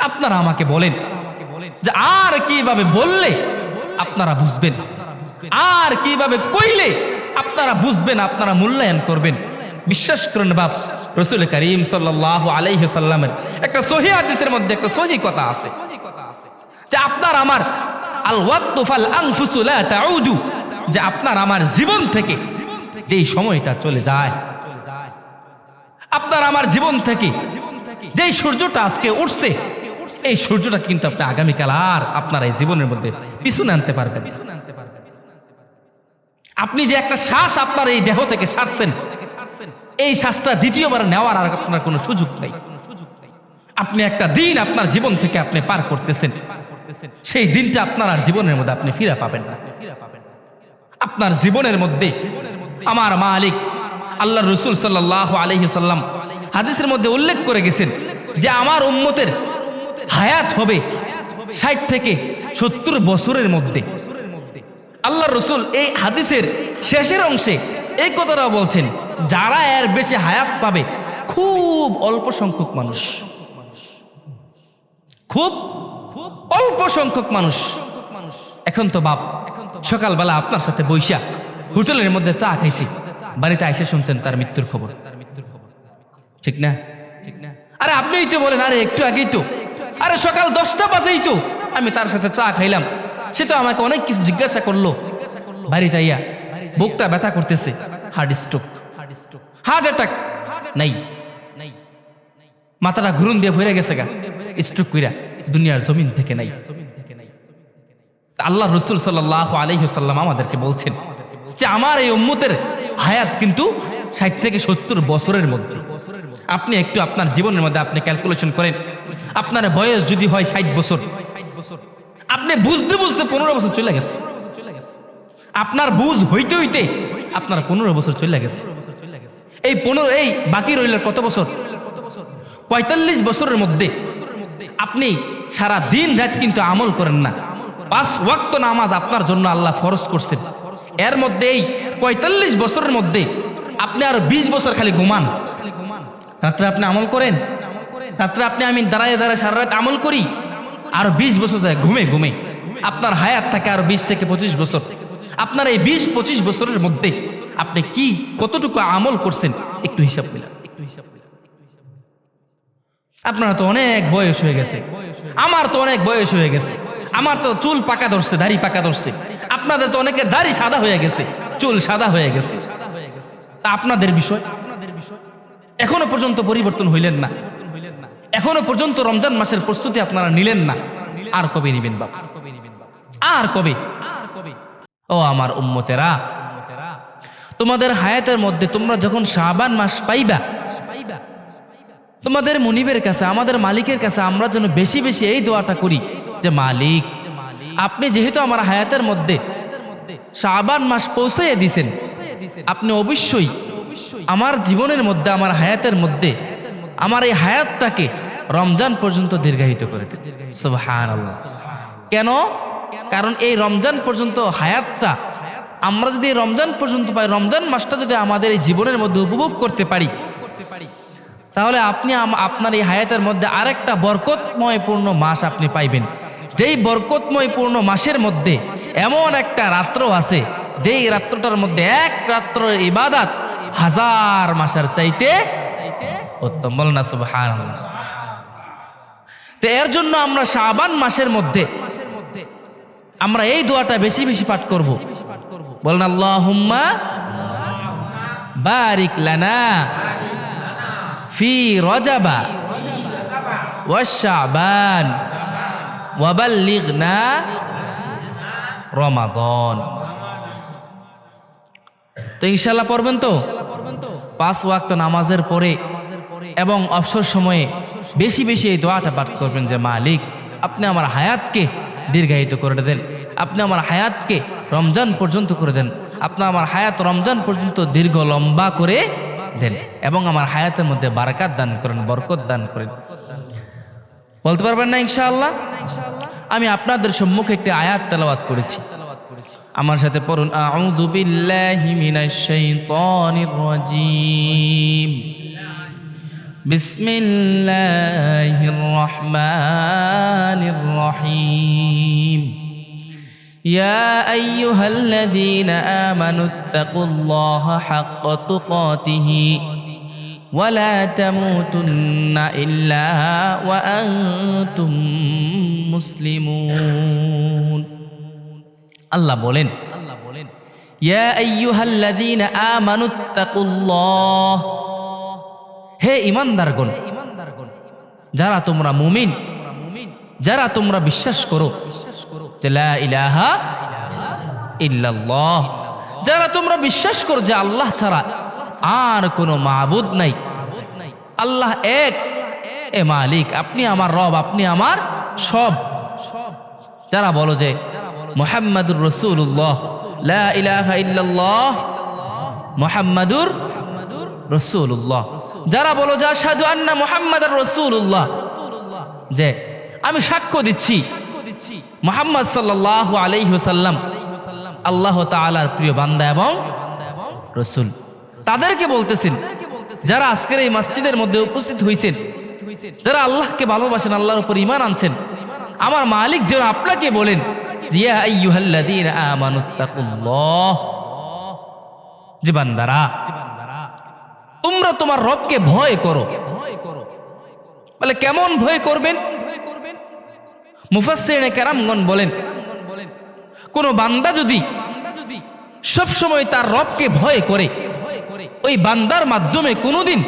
আপনারা আমাকে বলেন যে আর কিভাবে বললে আপনারা বুঝবেন, আর কিভাবে কইলে আপনারা বুঝবেন, আপনারা মূল্যায়ন করবেন। বিশ্বাস করেন বাপ, রাসূল করিম সাল্লাল্লাহু আলাইহি ওয়াসাল্লামের একটা সহিহ হাদিসের মধ্যে একটা সহিহ কথা আছে যে আপনার আমার আল ওয়াক্তু ফাল আনফুসু লা তাউদু, যে আপনার আমার জীবন থেকে যেই সময়টা চলে যায়, আপনার আমার জীবন থেকে যেই সূর্যটা আজকে উঠছে, এই সূর্যটা কিন্তু আপনি আগামীকাল আর আপনার এই জীবনের মধ্যে পিছনে আনতে পারবেন। আপনি যে একটা শ্বাস আপনার এই দেহ থেকে ছাড়ছেন, এই শ্বাসটা দ্বিতীয়বার নেওয়ার আর আপনার কোনো সুযোগ নেই। আপনি একটা দিন আপনার জীবন থেকে আপনি পার করতেছেন, সেই দিনটা আপনার আর জীবনের মধ্যে আপনি ফিরে পাবেন না। আপনার জীবনের মধ্যে আমার মালিক আল্লাহ রাসূল সাল্লাল্লাহু আলাইহি ওয়াসাল্লাম হাদিসের মধ্যে উল্লেখ করে গেছেন যে আমার উম্মতের হায়াত হবে ৬০ থেকে ৭০ বছরের মধ্যে। আল্লাহ রাসূল এই হাদিসের শেষের অংশে এই কথাটা বলছেন, যারা এর বেশি হায়াত পাবে খুব অল্প সংখ্যক মানুষ, খুব অল্প সংখ্যক মানুষ। এখন তো বাপ সকালবেলা আপনার সাথে বৈশা হোটেলের মধ্যে চা খাইছি, বাড়িতে এসে শুনছেন তার মৃত্যুর খবর, ঠিক না? আরে আপনিই তো বলেন, আরে একটু আগেই তো, আরে সকাল 10টা বাজেই তো আমি তার সাথে চা খাইলাম, সে তো আমাকে অনেক কিছু জিজ্ঞাসা করলো। বাড়িতে আইয়া বুকটা ব্যথা করতেছে, হার্ট স্ট্রোক, হার্ট অ্যাটাক নাই, মাথাটা ঘুরুন দিয়ে ভরে গেছে গা, স্ট্রোক কইরা দুনিয়ার জমিন থেকে নাই। আল্লাহ রাসূল সাল্লাল্লাহু আলাইহি ওয়াসাল্লাম আমাদেরকে বলছেন যে আমার এই উম্মতের হায়াত কিন্তু ৬০ থেকে ৭০ বছরের মধ্যে। আপনি একটু আপনার জীবনের মধ্যে আপনি ক্যালকুলেশন করেন, আপনার বয়স যদি হয় ৬০ বছর, আপনি বুঝতে বুঝতে ১৫ বছর চলে গেছে। আপনার বুঝ হইতে হইতে আপনার ১৫ বছর চলে গেছে। এই ১৫ এই বাকি রইল কত বছর? ৪৫ বছরের মধ্যে আপনি সারা দিন রাত কিন্তু আমল করেন না। ৫ ওয়াক্ত নামাজ আপনার জন্য আল্লাহ ফরজ করছেন, এর মধ্যে এই ৪৫ বছরের মধ্যে আপনি আরো ২০ বছর খালি ঘুমান। রাত্রে আপনি আমল করেন, রাত্রে আপনি আমি দাঁড়ায় দাঁড়ায় সারা রাত আমল করি, আরো ২০ বছর যায় ঘুমে ঘুমে। আপনার হায়াত থাকে আরো ২০ থেকে ২৫ বছর। আপনার এই ২০-২৫ বছরের মধ্যে আপনি কি কতটুকু আমল করছেন একটু হিসাব মিলান। আপনারা তো অনেক বয়স হয়ে গেছে, আমার তো অনেক বয়স হয়ে গেছে, আমার তো চুল পাকা ধরছে, দাড়ি পাকা ধরছে। আপনাদের তো অনেকের দাড়ি সাদা হয়ে গেছে, চুল সাদা হয়ে গেছে। তা আপনাদের বিষয় এখনো পর্যন্ত পরিবর্তন হইলেন না, এখনো পর্যন্ত রমজান মাসের প্রস্তুতি আপনারা নিলেন না। আর কবে নিবেন বাপ? আর কবে? ও আমার উম্মতেরা, তোমাদের হায়াতের মধ্যে তোমরা যখন শাবান মাস পাইবা, তোমাদের মুনিবের কাছে, আমাদের মালিকের কাছে আমরা যেন বেশি বেশি এই দোয়াটা করি যে মালিক, আপনি যেহেতু আমার হায়াতের মধ্যে শাবান মাস পৌঁছাইয়া দিয়েছেন, আপনি অবশ্যই আমার জীবনের মধ্যে, আমার হায়াতের মধ্যে আমার এই হায়াতটাকে রমজান পর্যন্ত দীর্ঘায়িত করে দেন। সুবহানাল্লাহ। কেন? কারণ এই রমজান পর্যন্ত হায়াতটা আমরা যদি রমজান পর্যন্ত পাই, রমজান মাসটা যদি আমাদের এই জীবনের মধ্যে উপভোগ করতে পারি, তাহলে আপনি আপনার এই হায়াতের মধ্যে আরেকটা বরকতময় পূর্ণ মাস আপনি পাইবেন। যেই বরকতময় পূর্ণ মাসের মধ্যে এমন একটা রাত্র আছে, যেই রাত্রটার মধ্যে এক রাত্রের ইবাদত 1000 মাসের চাইতে উত্তম। বলেন না সুবহানাল্লাহ। তো এর জন্য আমরা শাবান মাসের মধ্যে আমরা এই দোয়াটা বেশি বেশি পাঠ করব। বলেন আল্লাহুম্মা বারিক লানা ফি রজাবা ওয়া শাবান ওয়া বাল্লিগনা রমাদান। তো ইনশাআল্লাহ পড়বেন তো 5 ওয়াক্ত নামাজের পরে এবং অবসর সময়ে বেশি বেশি এই দোয়াটা পাঠ করবেন যে মালিক, আপনি আমার হায়াতকে দীর্ঘায়িত করে দেন, আপনি আমার হায়াতকে রমজান পর্যন্ত করে দেন, আপনি আমার হায়াত রমজান পর্যন্ত দীর্ঘ লম্বা করে দেন এবং আমার হায়াতের মধ্যে বারাকাত দান করেন, বরকত দান করেন। বলতে পারবেন না ইনশাআল্লাহ? আমি আপনাদের সম্মুখে একটি আয়াত তেলাওয়াত করেছি, আমার সাথে পড়ুন। আউযু বিল্লাহি মিনাশ শাইতানির রাজীম, বিসমিল্লাহির রহমানির রহিম ইয়া আইয়ুহাল্লাযীনা আমানুত্তাকুল্লাহা হাক্কা তুকাতিহি ওয়া লা তামুতুন্না ইল্লা ওয়া আনতুম মুসলিমুন। আল্লাহ বলেন ইয়া আইয়ুহাল্লাযীনা আমানুত্তাকুল্লাহ, হে ঈমানদারগণ, যারা তোমরা মুমিন, যারা তোমরা বিশ্বাস করো যে লা ইলাহা ইল্লাল্লাহ, যারা তোমরা বিশ্বাস করো যে আল্লাহ ছাড়া আর কোনো মাবুদ নাই, আল্লাহ এক, এ মালিক, আপনি আমার রব, আপনি আমার সব। যারা বলো যে মুহাম্মাদুর রাসূলুল্লাহ, লা ইলাহা ইল্লাল্লাহ মুহাম্মাদুর রাসূলুল্লাহ, যারা বলো যে আশহাদু আন্না মুহাম্মাদার রাসূলুল্লাহ, যে আমি সাক্ষ্য দিচ্ছি মুহাম্মদ সাল্লাল্লাহু আলাইহি ওয়াসাল্লাম আল্লাহ তাআলার প্রিয় বান্দা এবং রাসূল। তাদেরকে বলতেছেন যারা আজকের এই মসজিদের মধ্যে উপস্থিত হয়েছেন, যারা আল্লাহকে ভালোবাসেন, আল্লাহর উপর ঈমান আনছেন, আমার মালিক যেন আপনাকে বলেন ইয়া আইয়ুহাল্লাযীনা আমানুত্তাকুল্লাহ, যে বান্দারা তোমরা তোমার রবকে ভয় করো। বলে কেমন ভয় করবেন? মুফাসসিরিনে কেরামগণ বলেন কোন বান্দা যদি সব সময় তার রবকে ভয় করে, ওই বান্দার মাধ্যমে কোনোদিন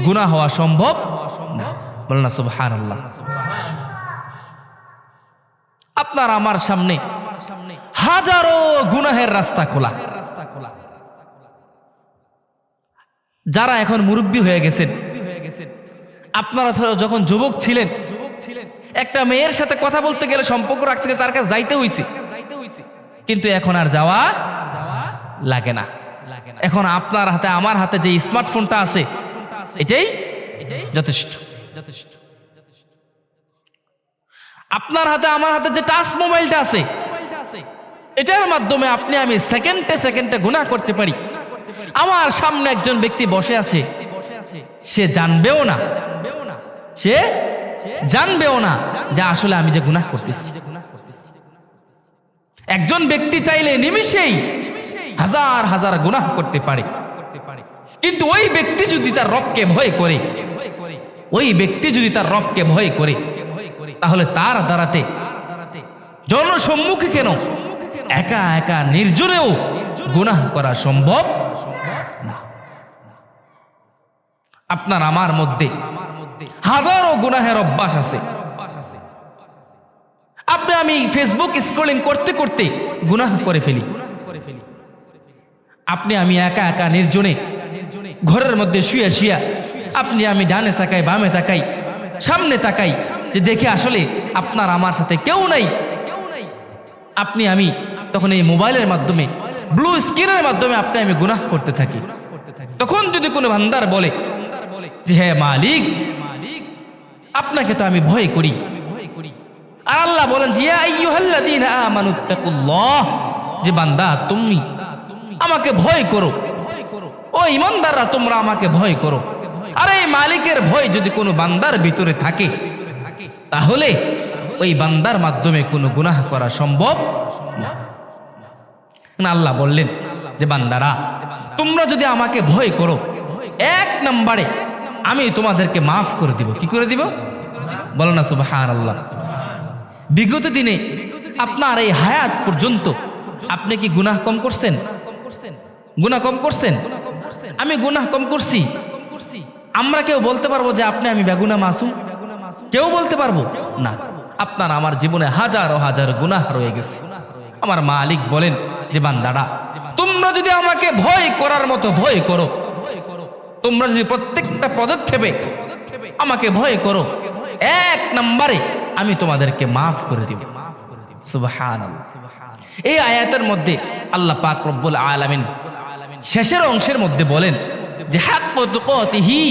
গুনাহ হওয়া সম্ভব না। বলেন না সুবহানাল্লাহ। আপনার আমার সামনে হাজারো গুনাহের রাস্তা খোলা। যারা এখন মুরব্বী হয়ে গেছেন, আপনারা যখন যুবক ছিলেন, একটা মেয়ের সাথে কথা বলতে গেলে, সম্পর্ক রাখতে গেলে তার কাছে যাইতে হইছে, কিন্তু এখন আর যাওয়া লাগে না। এখন আপনার হাতে আমার হাতে যে স্মার্টফোনটা আছে, এটাই যথেষ্ট। আপনার হাতে আমার হাতে যে টাচ মোবাইলটা আছে, এটার মাধ্যমে আপনি আমি সেকেন্ডে সেকেন্ডে গুনাহ করতে পারি। আমার সামনে একজন ব্যক্তি বসে আছে, সে জানবেও না, সে জানবেও না যে আসলে আমি যে গুনাহ করতেছি। একজন ব্যক্তি চাইলে নিমিষেই হাজার হাজার গুনাহ করতে পারে, কিন্তু ওই ব্যক্তি যদি তার রবকে ভয় করে, ওই ব্যক্তি যদি তার রবকে ভয় করে, তাহলে তার দ্বারাতে জনসম্মুখে কেন, একা একা নির্জনেও গুনাহ করা সম্ভব না। আপনার আমার মধ্যে হাজারো গুনাহের অভ্যাস আছে। আপনি আমি ফেসবুক স্ক্রলিং করতে করতে গুনাহ করে ফেলি। আপনি আমি একা একা নির্জনে ঘরের মধ্যে শুয়ে শুয়ে আপনি আমি ডানে তাকাই, বামে তাকাই, সামনে তাকাই, যে দেখে আসলে আপনার আমার সাথে কেউ নাই। আপনি আমি তখন এই মোবাইলের মাধ্যমে, ব্লু স্ক্রিনের মাধ্যমে আপনি আমি গুনাহ করতে থাকি। তখন যদি কোনো বান্দার বলে যে হে মালিক, আপনাকে তো আমি ভয় করি, আর আল্লাহ বলেন যে ইয়া আইয়ুহাল্লাযীনা আমানুত্তাকুল্লাহ, যে বান্দা তুমি আমাকে ভয় করো, ও ঈমানদাররা তোমরা আমাকে ভয় করো। আর এই মালিকের ভয় যদি কোনো বান্দার ভিতরে থাকে, তাহলে ওই বান্দার মাধ্যমে কোনো গুনাহ করা সম্ভব না। আল্লাহ বললেন যে বান্দারা তোমরা যদি আমাকে ভয় করো, এক নম্বরে আমি তোমাদেরকে মাফ করে দিব। কি করে দিব? বলো না সুবহানাল্লাহ। বিগত দিনে আপনার এই হায়াত পর্যন্ত আপনি কি গুনাহ কম করছেন? গুনাহ কম করছেন? আমি গুনাহ কম করছি। আমরা কেউ বলতে পারবো যে আপনি আমি বেগুনাহ মাসুম? কেউ বলতে পারবো না। আপনার আমার জীবনে হাজারো হাজার গুনাহ রয়ে গেছে। আমার মালিক বলেন যে বান্দারা তোমরা যদি আমাকে ভয় করার মতো ভয় করো, তোমরা যদি প্রত্যেকটা পদক্ষেপে আমাকে ভয় করো, এক নম্বরে আমি তোমাদেরকে মাফ করে দিব। সুবহানাল্লাহ। এই আয়াতের মধ্যে আল্লাহ পাক রব্বুল আলামিন শেষের অংশের মধ্যে বলেন যে হাক্কা তুকাতিহি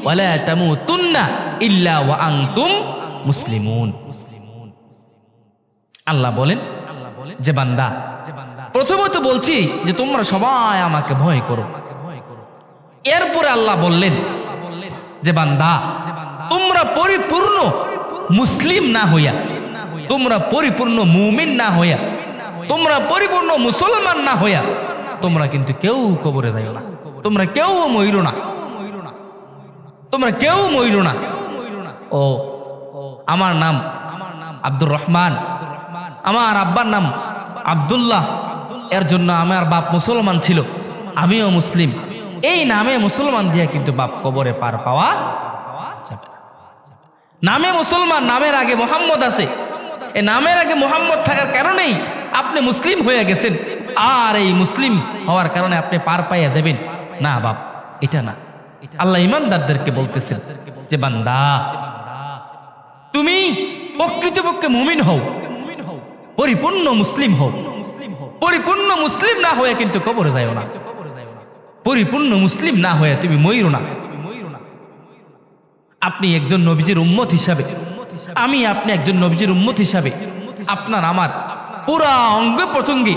ওয়া লা তামুতুন্না ইল্লা ওয়া আনতুম মুসলিমুন। আল্লাহ বলেন যে বান্দা, প্রথমত বলছি যে তোমরা সবাই আমাকে ভয় করো। এরপরে আল্লাহ বললেন যে বান্দা তোমরা পরিপূর্ণ মুসলিম না হইয়া, তোমরা পরিপূর্ণ মুমিন না হইয়া, তোমরা পরিপূর্ণ মুসলমান না হইয়া তোমরা কিন্তু কেউ কবরে যাইও না, তোমরা কেউ মইরো না, তোমরা কেউ মইরো না। ও আমার নাম আব্দুর রহমান, আমার আব্বার নাম আব্দুল্লাহ, এর জন্য আমার বাপ মুসলমান ছিল, আমিও মুসলিম, এই নামে মুসলমান দিয়া কিন্তু বাপ কবরে পার পাওয়া যাবে না। নামে মুসলমান, নামের আগে মোহাম্মদ আছে, এই নামের আগে মোহাম্মদ থাকার কারণেই আপনি মুসলিম হয়ে গেছেন, আর এই মুসলিম হওয়ার কারণে আপনি পার পাইয়া যাবেন না বাপ, এটা না। আল্লাহ ইমানদারদেরকে বলতেছেন যে বান্দা তুমি প্রকৃতপক্ষে মুমিন হও, পরিপূর্ণ মুসলিম হও, পরিপূর্ণ মুসলিম না হয়ে কিন্তু কবরে যাইও না, পরিপূর্ণ মুসলিম না হয়ে তুমি মইরো না। আপনি একজন নবীজির উম্মত হিসাবে, আমি আপনি একজন নবীজির উম্মত হিসাবে আপনার আমার পুরা অঙ্গ প্রত্যঙ্গে,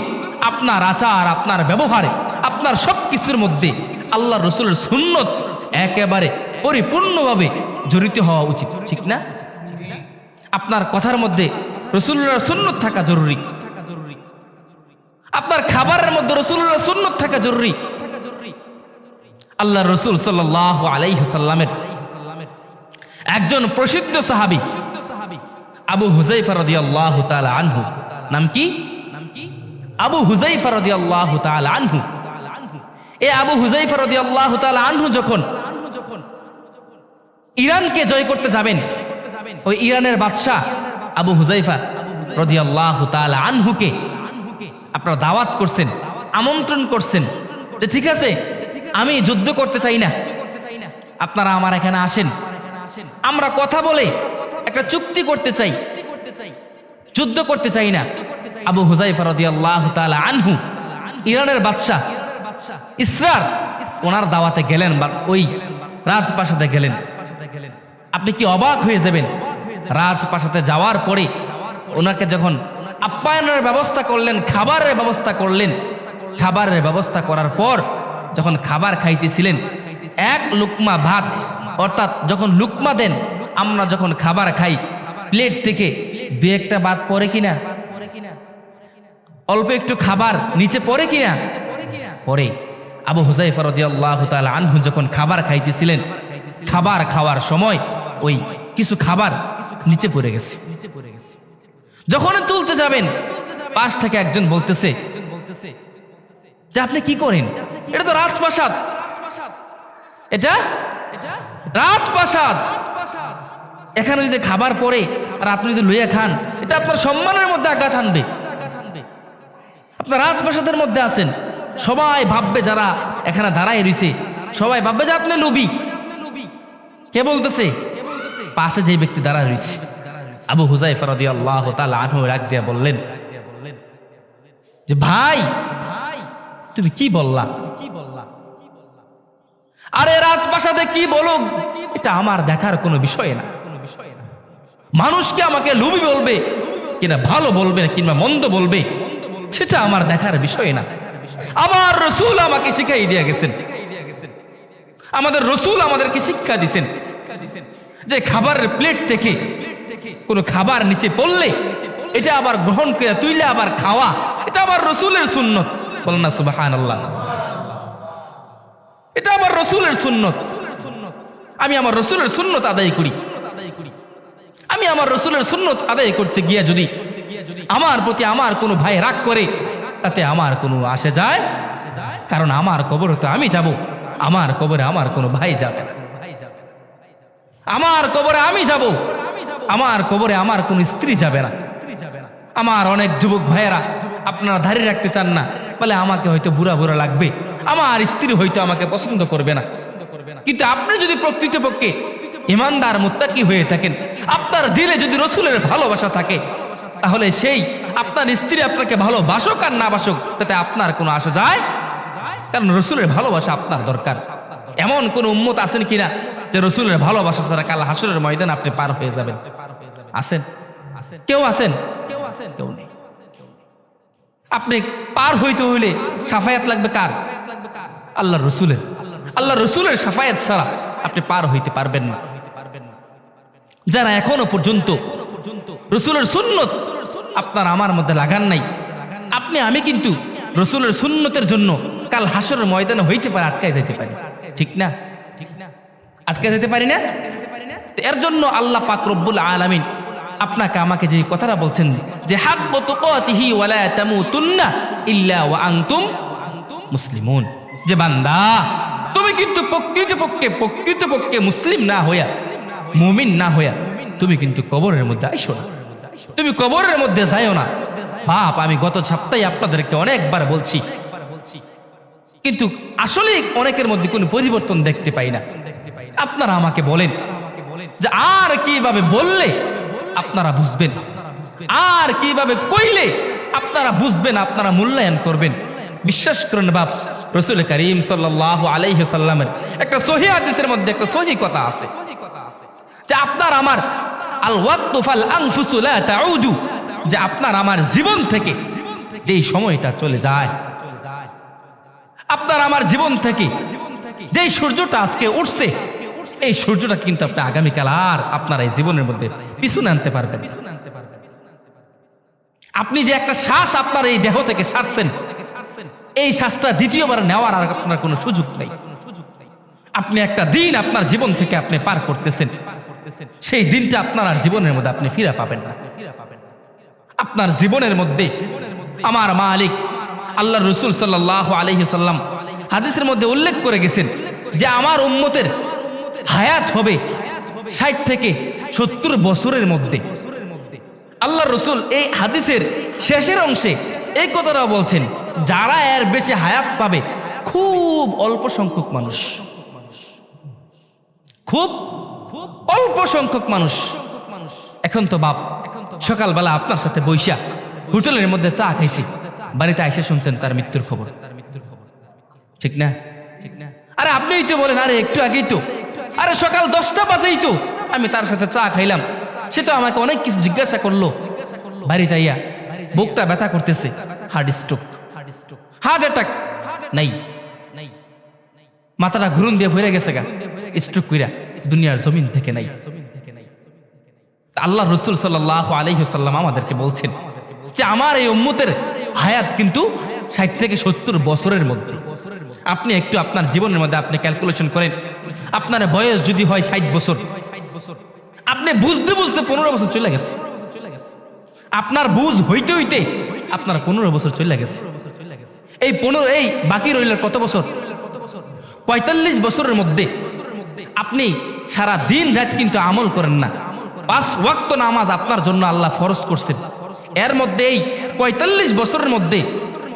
আপনার আচার, আপনার ব্যবহারে, আপনার সব কিছুর মধ্যে আল্লাহ রসুলের সুন্নত একেবারে পরিপূর্ণভাবে জড়িত হওয়া উচিত, ঠিক না? আপনার কথার মধ্যে রসুল্লাহর সুন্নত থাকা জরুরি, আপনার খাবারের মধ্যে রসুল্লাহর সুন্নত থাকা জরুরি। আল্লাহ রসুল সাল্লাল্লাহু আলাইহি ওয়াসাল্লামের একজন প্রসিদ্ধ সাহাবী আবু হুযায়ফা রাদিয়াল্লাহু তাআলা আনহু, নাম কি? আবু হুযায়ফা রাদিয়াল্লাহু তাআলা আনহু। এই আবু হুযায়ফা রাদিয়াল্লাহু তাআলা আনহু যখন ইরানকে জয় করতে যাবেন, ওই ইরানের বাদশা আবু হুযায়ফা রাদিয়াল্লাহু তাআলা আনহুকে আপনারা দাওয়াত করছেন, আমন্ত্রণ করছেন যে ঠিক আছে আমি যুদ্ধ করতে চাই না, আপনারা আমার এখানে আসেন, আমরা কথা বলে একটা চুক্তি করতে চাই, যুদ্ধ করতে চাই না। আবু হুযায়ফা রাদিয়াল্লাহু তাআলা আনহু ইরানের বাদশা ইসরার ওনার দাওয়াতে গেলেন, ওই রাজপ্রাসাদে গেলেন। আপনি কি অবাক হয়ে যাবেন, রাজপ্রাসাদে যাওয়ার পরে ওনাকে যখন আপ্যায়নের ব্যবস্থা করলেন, খাবারের ব্যবস্থা করলেন, খাবারের ব্যবস্থা করার পর যখন খাবার খাইতেছিলেন, এক লুকমা ভাত, অর্থাৎ যখন লুকমা দেন, আমরা যখন খাবার খাই প্লেট থেকে দুই একটা ভাত পড়ে কিনা, অল্প একটু খাবার নিচে পড়ে কিনা, পরে আবু হুযায়ফা রাদিয়াল্লাহু তাআলা আনহু যখন খাবার খাইতেছিলেন, খাবার খাওয়ার সময় ওই কিছু খাবার নিচে পড়ে গেছে। যখন তুলতে যাবেন পাশ থেকে একজন বলতেছে যে আপনি কি করেন, এটা তো রাজপ্রাসাদ, এটা রাজপ্রাসাদ, এখানে যদি খাবার পড়ে আর আপনি যদি লইয়া খান, এটা আপনার সম্মানের মধ্যে আঘাত আনবে। আপনার রাজপ্রাসাদের মধ্যে আছেন, সবাই ভাববে, যারা এখানে দাঁড়ায় রয়েছে সবাই ভাববে যে আপনি লোভী। কে বলতেছে? পাশে যে ব্যক্তি দাঁড়ায় রয়েছে। আবু হুযায়ফা রাদিয়াল্লাহু তাআলা আনহু রাগ দিয়া বললেন যে ভাই তুমি কি বললা? আরে রাজপ্রাসাদে কি বলো এটা আমার দেখার কোনো বিষয় না। মানুষকে আমাকে লোভী বলবে কিনা ভালো বলবে কিংবা মন্দ বলবে সেটা আমার দেখার বিষয় না। আমার রাসূল আমাকে শিখাই দিয়ে গেছেন, আমাদের রাসূল আমাদেরকে শিক্ষা দিয়েছেন যে খাবারের প্লেট থেকে কোনো খাবার নিচে পড়লে এটা আবার গ্রহণ করে তুইলে আবার খাওয়া, এটা আবার রাসূলের সুন্নত। বলেন না সুবহানাল্লাহ। এটা আমার রাসূলের সুন্নত, আমি আমার রাসূলের সুন্নত আদায় করি। আমি আমার রাসূলের সুন্নত আদায় করতে গিয়ে যদি আমার প্রতি আমার কোনো ভাই রাগ করে, তাতে আমার কোনো আসে যায়, কারণ আমার কবরে তো আমি যাব, আমার কবরে আমার কোনো ভাই যাবে না। আমার কবরে আমি যাব, আমার কবরে আমার কোনো স্ত্রী যাবে না। আমার অনেক যুবক ভাইয়েরা আপনারা দাঁড়িয়ে রাখতে চান না, বলে আমাকে হয়তো বুড়া বুড়া লাগবে, আমার স্ত্রী হয়তো আমাকে পছন্দ করবে না। কিন্তু আপনি যদি প্রকৃতপক্ষে ইমানদার মুত্তাকি হয়ে থাকেন, আপনার দিলে যদি রাসূলের ভালোবাসা থাকে, তাহলে সেই আপনার স্ত্রী আপনাকে ভালোবাসুক আর না বাসুক তাতে আপনার কোনো আসা যায়, কারণ রাসূলের ভালোবাসা আপনার দরকার। এমন কোন উম্মত আছেন কিনা যে রাসূলের ভালোবাসা ছাড়া কাল হাসরের ময়দান আপনি পার হয়ে যাবেন? আছেন? কেউ আছেন? কেউ নেই। আপনি পার হইতে হইলে সাফায়াত লাগবে কার? আল্লাহর রাসূলের। আল্লাহ রসুলের শাফায়াত ছাড়া আপনি পার হইতে পারবেন না। যারা এখনো পর্যন্ত রসুলের সুন্নত আপনার আমার মধ্যে লাগান নাই, আপনি আমি কিন্তু রসুলের সুন্নতের জন্য কাল হাসরের ময়দানে হইতে পারে আটকায় যেতে পারি, ঠিক না? আটকে যেতে পারি না? তো এর জন্য আল্লাহ পাক রব্বুল আলামিন আপনাকে আমাকে যে কথাটা বলছেন যে হাক্কু তুকাতিহি ওয়ালা তামুতুন্না ইল্লা ওয়া আনতুম মুসলিমুন, যে বান্দা তুমি কিন্তু প্রকৃতপক্ষে মুসলিম না হইয়া, মুমিন না হইয়া তুমি কিন্তু কবরের মধ্যে আইসো না, তুমি কবরের মধ্যে যাইও না। বাপ, আমি গত সপ্তাহে আপনাদেরকে অনেকবার বলছি, কিন্তু আসলে অনেকের মধ্যে কোনো পরিবর্তন দেখতে পাই না। আপনারা আমাকে বলেন যে আর কিভাবে বললে আপনারা বুঝবেন, আর কিভাবে কইলে আপনারা বুঝবেন, আপনারা মূল্যায়ন করবেন। বিশ্বাস করেন বাপ, রাসূল করিম সাল্লাল্লাহু আলাইহি ওয়াসাল্লামের একটা সহিহ হাদিসের মধ্যে একটা সহিহ কথা আছে যে আপনার আমার আল ওয়াক্তু ফাল আনফুসু লা তাউদু, যে আপনার আমার জীবন থেকে যেই সময়টা চলে যায়, আপনার আমার জীবন থেকে যেই সূর্যটা আজকে উঠছে, এই সূর্যটা কিন্তু আপনি আগামীকাল আর আপনার এই জীবনের মধ্যে পিছনে আনতে পারবেন। আপনি যে একটা শ্বাস আপনার এই দেহ থেকে ছাড়ছেন, এই শ্বাসটা দ্বিতীয়বার নেওয়ার আর আপনার কোনো সুযোগ নেই। আপনি একটা দিন আপনার জীবন থেকে আপনি পার করতেছেন, সেই দিনটা আপনার আর জীবনের মধ্যে আপনি ফিরে পাবেন না। আপনার জীবনের মধ্যে আমার মালিক আল্লাহ রসুল সাল্লাল্লাহু আলাইহি ওয়াসাল্লাম হাদিসের মধ্যে উল্লেখ করে গেছেন যে আমার উম্মতের হায়াত হবে 60 থেকে 70 বছরের মধ্যে। আল্লাহ রসুল এই হাদিসের শেষের অংশে এই কথাটা বলছেন, যারা এর বেশি হায়াত পাবে খুব অল্প সংখ্যক মানুষ, খুব অল্প সংখ্যক মানুষ। এখন তো বাপ সকালবেলা আপনার সাথে বৈশা হোটেলের মধ্যে চা খাইছি, বাড়িতে এসে শুনছেন তার মৃত্যুর খবর, ঠিক না? আরে আপনিই তো বলেন, আরে একটু আগেই তো, আরে সকাল 10টা বাজেই তো আমি তার সাথে চা খাইলাম, সে তো আমাকে অনেক কিছু জিজ্ঞাসা করলো, বাড়িতে আইয়া বুকটা ব্যথা করতেছে, হার্ট স্ট্রোক, হার্ট অ্যাটাক নাই, মাথাটা ঘুরুন দিয়ে ভরে গেছে গা, স্ট্রোক কইরা দুনিয়ার জমিন থেকে নাই। আল্লাহ রসুল সাল্লাল্লাহু আলাইহি ওয়াসাল্লাম আমাদেরকে বলছেন যে আমার এই উম্মতের হায়াত কিন্তু 60 থেকে 70 বছরের মধ্যে। আপনি একটু আপনার জীবনের মধ্যে আপনি ক্যালকুলেশন করেন, আপনার বয়স যদি হয় 60 বছর, আপনি বুঝতে বুঝতে 15 বছর চলে গেছে, আপনার বুঝ হইতে হইতে আপনার 15 বছর চলে গেছে। এই বাকি রইল কত বছর? 45 বছরের মধ্যে আপনি সারা দিন রাত কিন্তু আমল করেন না। 5 ওয়াক্ত নামাজ আপনার জন্য আল্লাহ ফরজ করছেন, এর মধ্যে এই 45 বছরের মধ্যে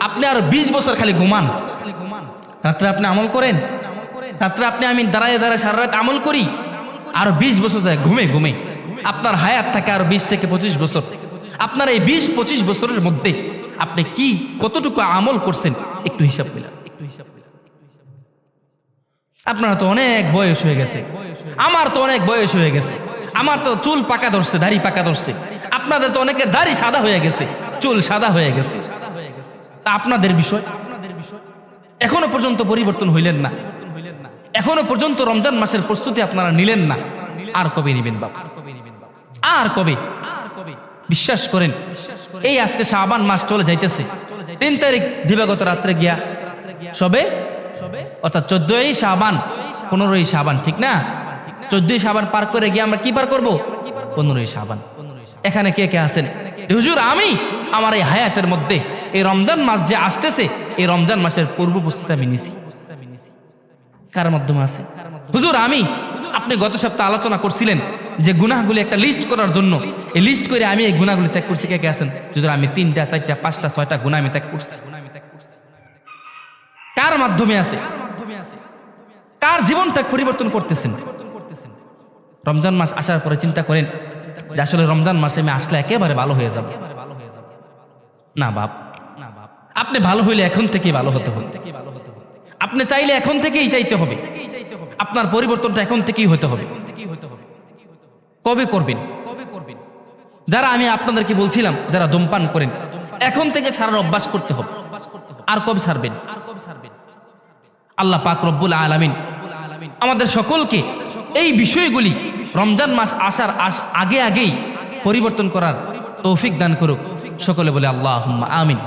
আপনি আরো 20 বছর খালি ঘুমান। রাত্রে আপনি আমল করেন, রাত্রে আপনি আমি দাঁড়ায় সারা রাত আমল করি, আরো 20 বছর যায় ঘুমে ঘুমে, আপনার হায়াত থাকে আরো 20 থেকে 25 বছর। আপনার এই 20-25 বছরের মধ্যে আপনি কি কতটুকু আমল করছেন একটু হিসাব মিলান। আপনারা তো অনেক বয়স হয়ে গেছে, আমার তো অনেক বয়স হয়ে গেছে, আমার তো চুল পাকা ধরছে, দাড়ি পাকা ধরছে, আপনাদের তো অনেকের দাড়ি সাদা হয়ে গেছে, চুল সাদা হয়ে গেছে। তা আপনাদের বিষয় এখনো পর্যন্ত পরিবর্তন হইলেন না, এখনো পর্যন্ত রমজান মাসের প্রস্তুতি আপনারা নিলেন না। আর কবে নিবেন বাবা? আর কবে? বিশ্বাস করেন, এই আজকে শাবান মাস চলে যাইতেছে, 3 তারিখ দিবাগত রাত্রে গিয়া সবে অর্থাৎ 14ই শাবান 15ই শাবান, ঠিক না? 14ই শাবান পার করে গিয়ে আমরা কি পার করবো? 15ই শাবান। এখানে কে কে আছেন? হুজুর আমি আমার এই হায়াতের মধ্যে এই রমজান মাস যে আসতেছে, এই রমজান মাসের পূর্ব প্রস্তুতি আমি নিছি। কার মাধ্যমে আছে? হুজুর আমি, আপনি গত সপ্তাহে আলোচনা করছিলেন যে গুনাহগুলি একটা লিস্ট করার জন্য, এই লিস্ট করে আমি এই গুনাহগুলি ত্যাগ করছি। কে কে আছেন? হুজুর আমি 3টা 4টা 5টা 6টা গুনাহ আমি ত্যাগ করছি। কার মাধ্যমে আছে? কার জীবনটা পরিবর্তন করতেছেন? রমজান মাস আসার পরে চিন্তা করেন যে আসলে রমজান মাসে আমি আসলে একেবারে ভালো হয়ে যাব। না বাপ, আপনি ভালো হইলে এখন থেকেই ভালো হতে হবে, আপনি চাইলে এখন থেকেই চাইতে হবে, আপনার পরিবর্তনটা এখন থেকেই হতে হবে। কবে করবেন? যারা আমি আপনাদেরকে বলছিলাম যারা ধূমপান করেন, এখন থেকে ছাড়ার অভ্যাস করতে হবে। আর কবে ছাড়বেন? আল্লাহ পাক রব্বুল আলামিন আমাদের সকলকে এই বিষয়গুলি রমজান মাস আসার আগেই পরিবর্তন করার তৌফিক দান করুক। সকলে বলে আল্লাহুম্মা আমিন।